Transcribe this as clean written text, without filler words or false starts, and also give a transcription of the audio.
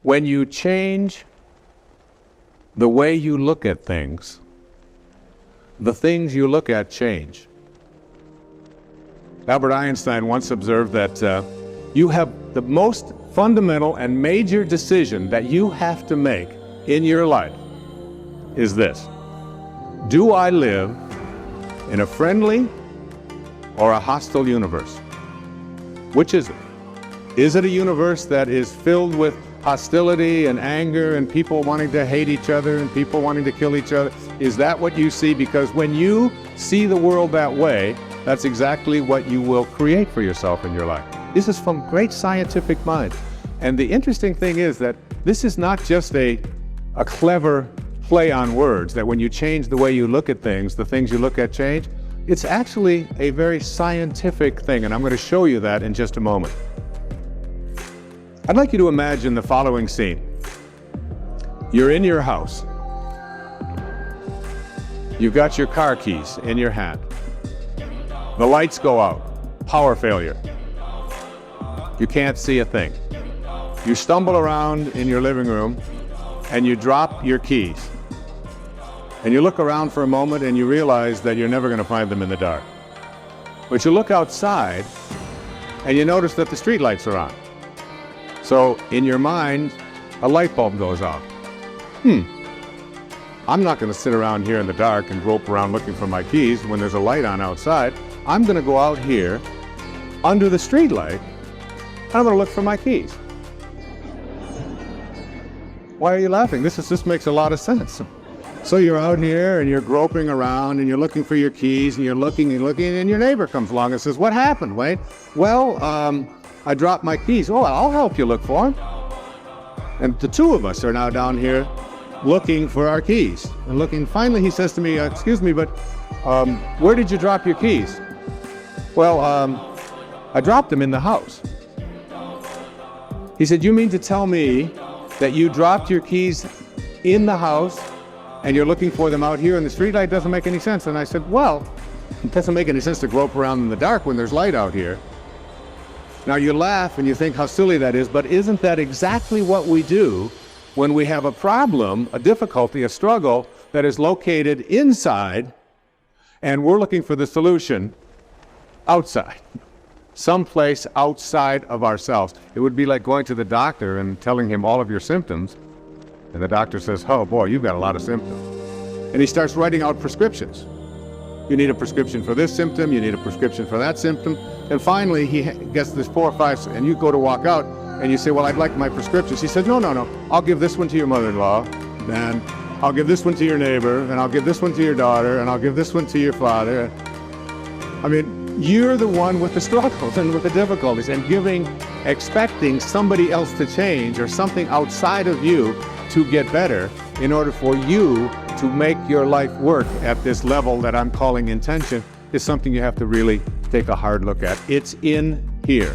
When you change the way you look at things, the things you look at change. Albert Einstein once observed that you have the most fundamental and major decision that you have to make in your life is this: do I live in a friendly or a hostile universe? Which is it? Is it a universe that is filled with hostility and anger and people wanting to hate each other and people wanting to kill each other? Is that what you see? Because when you see the world that way, that's exactly what you will create for yourself in your life. This is from great scientific mind. And the interesting thing is that this is not just a clever play on words, that when you change the way you look at things, the things you look at change. It's actually a very scientific thing, and I'm going to show you that in just a moment. I'd like you to imagine the following scene. You're in your house. You've got your car keys in your hand. The lights go out. Power failure. You can't see a thing. You stumble around in your living room and you drop your keys. And you look around for a moment and you realize that you're never going to find them in the dark. But you look outside and you notice that the street lights are on. So in your mind, a light bulb goes off. I'm not going to sit around here in the dark and grope around looking for my keys when there's a light on outside. I'm going to go out here under the street light and I'm going to look for my keys. Why are you laughing? This makes a lot of sense. So you're out here and you're groping around and you're looking for your keys and you're looking and your neighbor comes along and says, "What happened, Wade?" "Well, I dropped my keys." "Oh, I'll help you look for them." And the two of us are now down here looking for our keys and looking. Finally, he says to me, "Excuse me, but where did you drop your keys?" "Well, I dropped them in the house." He said, "You mean to tell me that you dropped your keys in the house and you're looking for them out here in the streetlight? Doesn't make any sense." And I said, "Well, it doesn't make any sense to grope around in the dark when there's light out here." Now you laugh and you think how silly that is, but isn't that exactly what we do when we have a problem, a difficulty, a struggle that is located inside and we're looking for the solution outside, someplace outside of ourselves? It would be like going to the doctor and telling him all of your symptoms. And the doctor says, "Oh boy, you've got a lot of symptoms." And he starts writing out prescriptions. You need a prescription for this symptom, you need a prescription for that symptom. And finally, he gets this 4 or 5, and you go to walk out, and you say, "Well, I'd like my prescriptions." He says, No, I'll give this one to your mother-in-law, and I'll give this one to your neighbor, and I'll give this one to your daughter, and I'll give this one to your father. I mean, you're the one with the struggles and with the difficulties, and expecting somebody else to change or something outside of you to get better in order for you to make your life work at this level that I'm calling intention is something you have to really take a hard look at. It's in here.